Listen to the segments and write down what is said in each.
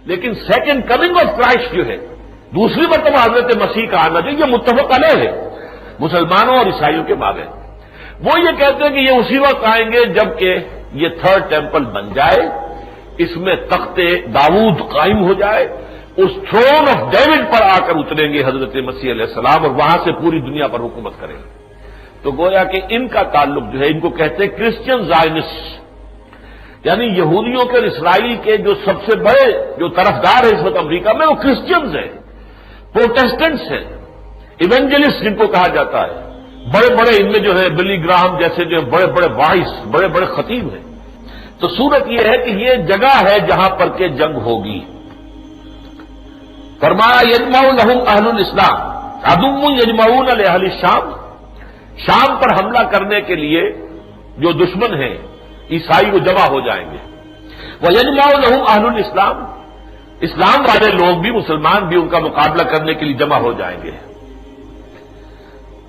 لیکن second coming of Christ جو ہے، دوسری مرتبہ حضرت مسیح کا آنا جو یہ متفق علیہ ہے مسلمانوں اور عیسائیوں کے مابین۔ وہ یہ کہتے ہیں کہ یہ اسی وقت آئیں گے جبکہ یہ تھرڈ ٹیمپل بن جائے، اس میں تخت داؤد قائم ہو جائے، اس تھرون آف ڈیوڈ پر آ کر اتریں گے حضرت مسیح علیہ السلام اور وہاں سے پوری دنیا پر حکومت کریں گے۔ تو گویا کہ ان کا تعلق جو ہے، ان کو کہتے ہیں کرسچن زائنسٹ، یعنی یہودیوں کے اور اسرائیل کے جو سب سے بڑے جو طرفدار ہیں اس وقت امریکہ میں، وہ کرسچنز ہیں، پروٹیسٹنٹس ہیں، ایونجلسٹ جن کو کہا جاتا ہے، بڑے بڑے ان میں جو ہے بلی گراہم جیسے جو بڑے بڑے وائس، بڑے بڑے خطیب ہیں۔ تو صورت یہ ہے کہ یہ جگہ ہے جہاں پر کہ جنگ ہوگی۔ فرمایا یجمع لہم اہل الاسلام عدو یجمعون لاہل الشام، شام پر حملہ کرنے کے لیے جو دشمن ہیں عیسائی وہ جمع ہو جائیں گے۔ ویجمع لہم اہل الاسلام، اسلام والے لوگ بھی، مسلمان بھی ان کا مقابلہ کرنے کے لیے جمع ہو جائیں گے۔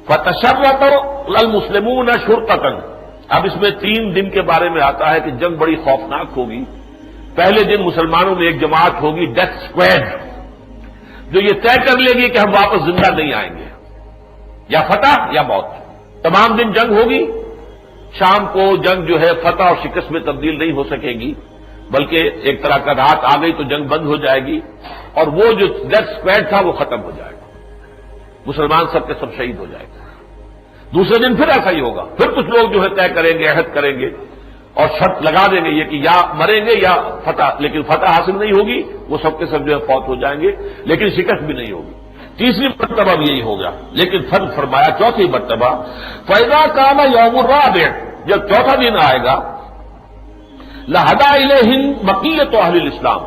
فتشرط المسلمون شرطۃ، اب اس میں 3 دن کے بارے میں آتا ہے کہ جنگ بڑی خوفناک ہوگی۔ پہلے دن مسلمانوں میں ایک جماعت ہوگی ڈیتھ اسکواڈ، جو یہ طے کر لے گی کہ ہم واپس زندہ نہیں آئیں گے، یا فتح یا موت۔ تمام دن جنگ ہوگی، شام کو جنگ جو ہے فتح اور شکست میں تبدیل نہیں ہو سکے گی، بلکہ ایک طرح کا رات آ گئی تو جنگ بند ہو جائے گی، اور وہ جو ڈیتھ اسکواڈ تھا وہ ختم ہو جائے گا، مسلمان سب کے سب شہید ہو جائے گا۔ دوسرے دن پھر ایسا ہی ہوگا، پھر کچھ لوگ جو ہے طے کریں گے، عہد کریں گے اور شرط لگا دیں گے یہ کہ یا مریں گے یا فتح، لیکن فتح حاصل نہیں ہوگی، وہ سب کے سب جو ہے فوت ہو جائیں گے، لیکن شکست بھی نہیں ہوگی۔ تیسری مرتبہ بھی یہی ہوگا، لیکن فرض فرمایا چوتھی مرتبہ فَإِذَا كَانَ يَوْمُ الرَّابِعِ، جب چوتھا دن آئے گا، لَهَدَا إِلَيْهِمْ بَقِيَّةُ أَهْلِ الْإِسْلَامِ،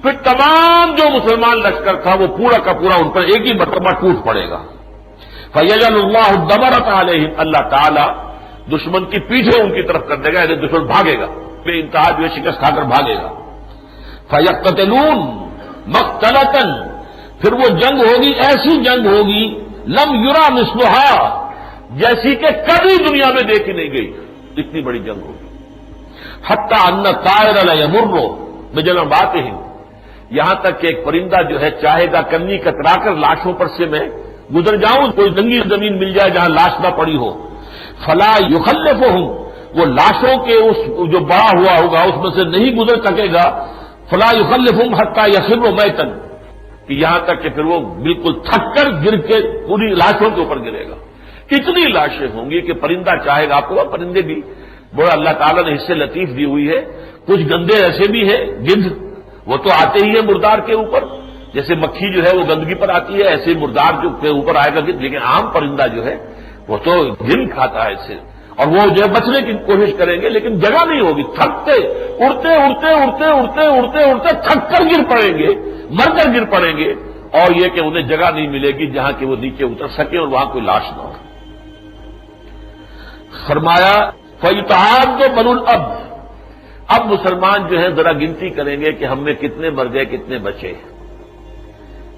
پھر تمام جو مسلمان لشکر تھا وہ پورا کا پورا ان پر ایک ہی مرتبہ ٹوٹ پڑے گا۔ فَيَجْعَلُ اللَّهُ الدَّبَرَةَ عَلَيْهِمْ، اللہ تعالیٰ دشمن کی پیٹھیں ان کی طرف کر دے گا، یعنی دشمن بھاگے گا، بے انتہا جو ہے شکست کھا کر بھاگے گا۔ فَيَقْتَتِلُونَ مَقْتَلَةً، پھر وہ جنگ ہوگی، ایسی جنگ ہوگی لم یرا مثلھا، جیسی کہ کبھی دنیا میں دیکھی نہیں گئی، اتنی بڑی جنگ ہوگی۔ حتی ان الطائر لیمر بجنباتہم، یہاں تک کہ ایک پرندہ جو ہے چاہے گا کنی کترا کر لاشوں پر سے میں گزر جاؤں، کوئی ننگی زمین مل جائے جہاں لاش نہ پڑی ہو، فلا یخلفہم، وہ لاشوں کے اس جو بڑا ہوا ہوگا اس میں سے نہیں گزر سکے گا، فلا یخلفہم حتی یخر میتا، کہ یہاں تک کہ پھر وہ بالکل تھک کر گر کے پوری لاشوں کے اوپر گرے گا۔ کتنی لاشیں ہوں گی کہ پرندہ چاہے گا، آپ کو پرندے بھی بڑا اللہ تعالیٰ نے حصے لطیف دی ہوئی ہے، کچھ گندے ایسے بھی ہیں، گدھ وہ تو آتے ہی ہے مردار کے اوپر، جیسے مکھی جو ہے وہ گندگی پر آتی ہے، ایسے مردار جو کے اوپر آئے گا گدھ، لیکن عام پرندہ جو ہے وہ تو گن کھاتا ہے اسے، اور وہ جو ہے بچنے کی کوشش کریں گے لیکن جگہ نہیں ہوگی، تھکتے اڑتے اڑتے اڑتے اڑتے اڑتے اڑتے تھک کر گر پڑیں گے، مر کر گر پڑیں گے، اور یہ کہ انہیں جگہ نہیں ملے گی جہاں کہ وہ نیچے اتر سکے اور وہاں کوئی لاش نہ ہو۔ فرمایا فَيُتَعَادُ بَنُو الْأَبْ، اب مسلمان جو ہیں ذرا گنتی کریں گے کہ ہم میں کتنے مر گئے کتنے بچے،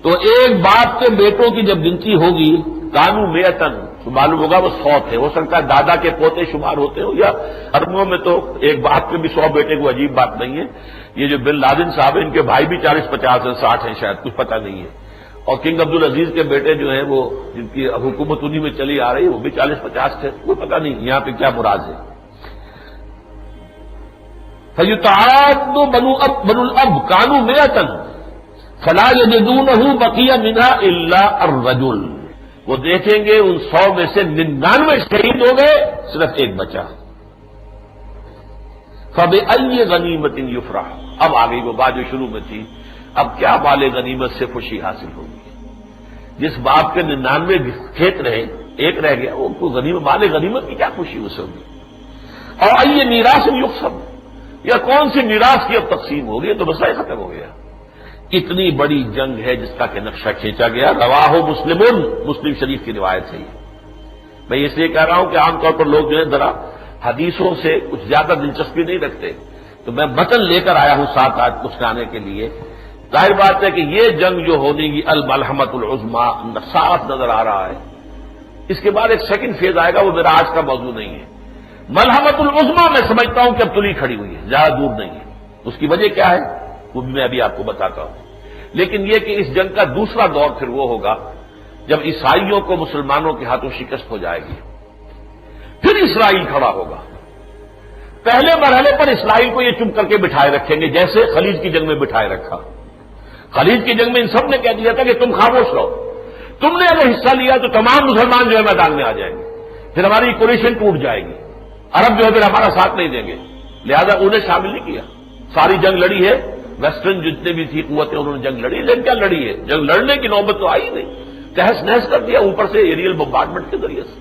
تو ایک باپ کے بیٹوں کی جب گنتی ہوگی کانو میتن، تو معلوم ہوگا وہ 100 تھے، ہو سکتا ہے دادا کے پوتے شمار ہوتے ہو، یا عربوں میں تو ایک باپ کے بھی 100 بیٹے کو عجیب بات نہیں ہے۔ یہ جو بن لادن صاحب ہیں ان کے بھائی بھی 40-50 ہیں، 60 ہیں شاید، کچھ پتہ نہیں ہے، اور کنگ عبدالعزیز کے بیٹے جو ہیں وہ جن کی حکومت انہی میں چلی آ رہی ہے وہ بھی 40-50 تھے، کوئی پتہ نہیں یہاں پہ کیا مراد ہے۔ فَيُتَعَادُ بَنُو الْأَبْ كَانُوا مِئَةً فَلَا يَجِدُونَهُ بَقِيَ مِنْهَا إِلَّا الرَّجُلُ، وہ دیکھیں گے ان 100 میں سے 99 شہید ہو گئے، صرف ایک بچا۔ فَبِأَيِّ غَنِيمَةٍ يُفْرَحُ، اب آ گئی وہ بات جو شروع میں تھی، اب کیا مال غنیمت سے خوشی حاصل ہوگی؟ جس باپ کے 99 کھیت رہے ایک رہ گیا، وہ کو مال غنیمت کی کیا خوشی اسے ہوگی؟ اور أَيِّ مِيرَاثٍ يُقْسَمُ، یا کون سی میراث کی اب تقسیم ہوگی؟ تو مسئلہ ختم ہو گیا۔ اتنی بڑی جنگ ہے جس کا کہ نقشہ کھینچا گیا، رواہ مسلم شریف کی روایت ہے یہ۔ میں اس لیے کہہ رہا ہوں کہ عام طور پر لوگ جو ہے ذرا حدیثوں سے کچھ زیادہ دلچسپی نہیں رکھتے، تو میں متن لے کر آیا ہوں ساتھ آج پسکانے کے لیے۔ ظاہر بات ہے کہ یہ جنگ جو ہونے گی الملحمۃ العظمیٰ صاف نظر آ رہا ہے۔ اس کے بعد ایک سیکنڈ فیز آئے گا، وہ میرا آج کا موضوع نہیں ہے۔ ملحمۃ العظمیٰ میں سمجھتا ہوں کہ اب تلی کھڑی ہوئی ہے، زیادہ دور نہیں ہے۔ اس کی وجہ کیا ہے؟ وہ بھی میں ابھی آپ کو بتاتا ہوں. لیکن یہ کہ اس جنگ کا دوسرا دور پھر وہ ہوگا جب عیسائیوں کو مسلمانوں کے ہاتھوں شکست ہو جائے گی. پھر اسرائیل کھڑا ہوگا. پہلے مرحلے پر اسرائیل کو یہ چپ کر کے بٹھائے رکھیں گے جیسے خلیج کی جنگ میں بٹھائے رکھا. خلیج کی جنگ میں ان سب نے کہہ دیا تھا کہ تم خاموش رہو, تم نے اگر حصہ لیا تو تمام مسلمان جو ہے میدان میں آ جائیں گے, پھر ہماری کولیشن ٹوٹ جائے گی, عرب جو ہے پھر ہمارا ساتھ نہیں دیں گے. لہذا انہیں شامل نہیں کیا. ساری جنگ لڑی ہے, ویسٹرن جتنے بھی تھی قوتیں انہوں نے جنگ لڑی, لیکن کیا لڑی ہے, جنگ لڑنے کی نوبت تو آئی نہیں. تہس نہس کر دیا اوپر سے ایریل بمبارڈمنٹ کے ذریعے سے,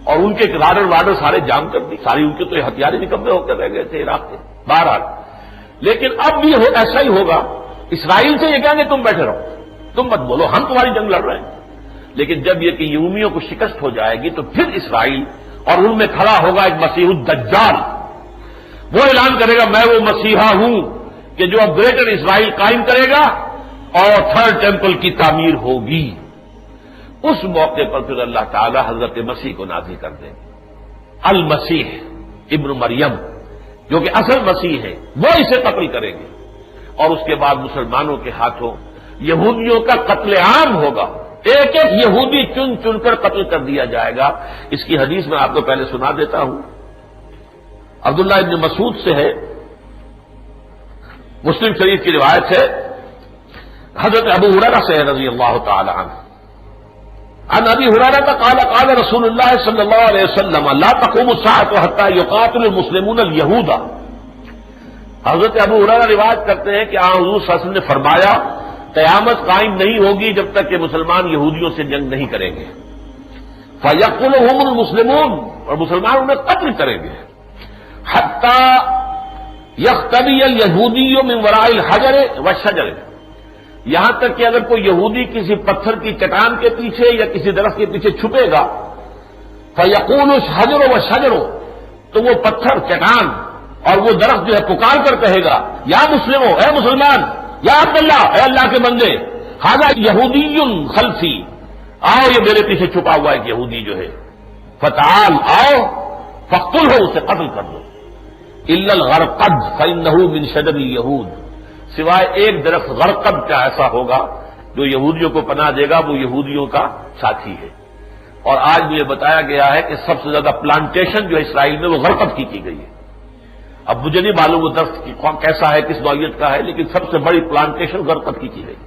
اور ان کے رادار سارے جام کر دی. ساری ان کے تو ہتھیار نکمے ہو کر رہ گئے تھے عراق کے بہرحال. لیکن اب بھی ایسا ہی ہوگا. اسرائیل سے یہ کہیں گے تم بیٹھے رہو, تم مت بولو, ہم تمہاری جنگ لڑ رہے ہیں. لیکن جب یہ کہ یہودیوں کو شکست ہو جائے گی تو پھر اسرائیل اور ان میں کھڑا ہوگا ایک مسیح الدجال. وہ اعلان کرے گا میں وہ مسیحا ہوں کہ جو اب گریٹر اسرائیل قائم کرے گا اور تھرڈ ٹیمپل کی تعمیر ہوگی. اس موقع پر پھر اللہ تعالی حضرت مسیح کو نازل کر دیں گے. المسیح ابن مریم جو کہ اصل مسیح ہے وہ اسے قتل کریں گے, اور اس کے بعد مسلمانوں کے ہاتھوں یہودیوں کا قتل عام ہوگا. ایک ایک یہودی چن چن کر قتل کر دیا جائے گا. اس کی حدیث میں آپ کو پہلے سنا دیتا ہوں. عبداللہ ابن مسعود سے ہے, مسلم شریف کی روایت ہے, حضرت ابو ہریرہ سے ہے رضی اللہ تعالی عنہ. عن ابی ہریرہ قال قال رسول اللہ صلی اللہ علیہ وسلم لا تقوم الساعة حتى يقاتل المسلمون اليهود. حضرت ابو ہریرہ روایت کرتے ہیں کہ حضور صلی اللہ علیہ وسلم نے فرمایا قیامت قائم نہیں ہوگی جب تک کہ مسلمان یہودیوں سے جنگ نہیں کریں گے. فیقتلهم المسلمون, اور مسلمان انہیں قتل کریں گے. حتی یختبی الیہودی من وراء الحجر والشجر, یہاں تک کہ اگر کوئی یہودی کسی پتھر کی چٹان کے پیچھے یا کسی درخت کے پیچھے چھپے گا, فیقول الحجر والشجر, تو وہ پتھر چٹان اور وہ درخت جو ہے پکار کر کہے گا یا مسلمو, اے مسلمان, یا عبداللہ, اے اللہ کے بندے, ھذا یہودی خلفی, آؤ یہ میرے پیچھے چھپا ہوا ایک یہودی جو ہے, فتعال, آؤ, فاقتلہ, اسے قتل کر دو. الا الغرقد فانہ من شجر الیہود, سوائے ایک درخت غرقد کا ایسا ہوگا جو یہودیوں کو پناہ دے گا, وہ یہودیوں کا ساتھی ہے. اور آج مجھے بتایا گیا ہے کہ سب سے زیادہ پلانٹیشن جو ہے اسرائیل میں وہ غرقد کی گئی ہے. اب مجھے نہیں معلوم وہ درخت کیسا ہے, کس نوعیت کا ہے, لیکن سب سے بڑی پلانٹیشن غرقد کی گئی.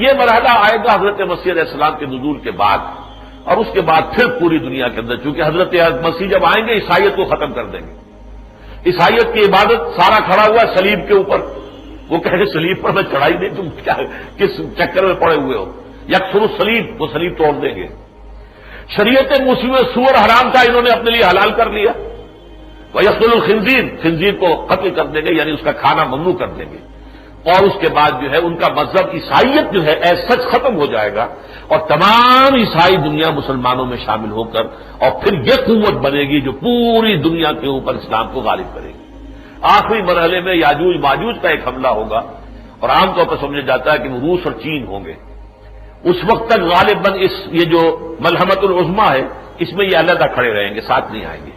یہ مرحلہ آئے گا حضرت مسیح علیہ السلام کے نزول کے بعد, اور اس کے بعد پھر پوری دنیا کے اندر, چونکہ حضرت مسیح جب آئیں گے عیسائیت کو ختم کر دیں گے. عیسائیت کی عبادت سارا کھڑا ہوا ہے صلیب کے اوپر. وہ کہہ رہے صلیب پر میں چڑھائی نہیں, تم کیا کس چکر میں پڑے ہوئے ہو, یکسر الصلیب, وہ صلیب توڑ دیں گے. شریعت مسلم سور حرام تھا, انہوں نے اپنے لیے حلال کر لیا. وَيَقْتُلُ الْخِنزِيرَ, خنزیر کو قتل کر دیں گے, یعنی اس کا کھانا ممنوع کر دیں گے. اور اس کے بعد جو ہے ان کا مذہب عیسائیت جو ہے ایز سچ ختم ہو جائے گا, اور تمام عیسائی دنیا مسلمانوں میں شامل ہو کر, اور پھر یہ قوت بنے گی جو پوری دنیا کے اوپر اسلام کو غالب کرے گی. آخری مرحلے میں یاجوج ماجوج کا ایک حملہ ہوگا, اور عام طور پر سمجھا جاتا ہے کہ وہ روس اور چین ہوں گے. اس وقت تک غالباً یہ جو ملحمت العظمیٰ ہے اس میں یہ علیحدہ کھڑے رہیں گے, ساتھ نہیں آئیں گے.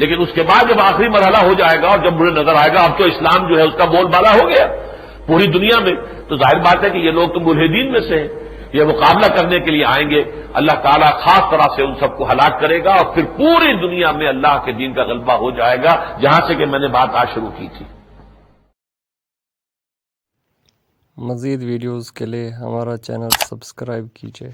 لیکن اس کے بعد جب آخری مرحلہ ہو جائے گا اور جب مجھے نظر آئے گا اب تو اسلام جو ہے اس کا بول بالا ہو گیا پوری دنیا میں, تو ظاہر بات ہے کہ یہ لوگ تو ملحدین میں سے ہیں, یہ مقابلہ کرنے کے لیے آئیں گے. اللہ تعالیٰ خاص طرح سے ان سب کو ہلاک کرے گا, اور پھر پوری دنیا میں اللہ کے دین کا غلبہ ہو جائے گا, جہاں سے کہ میں نے بات آج شروع کی تھی. مزید ویڈیوز کے لیے ہمارا چینل سبسکرائب کیجیے.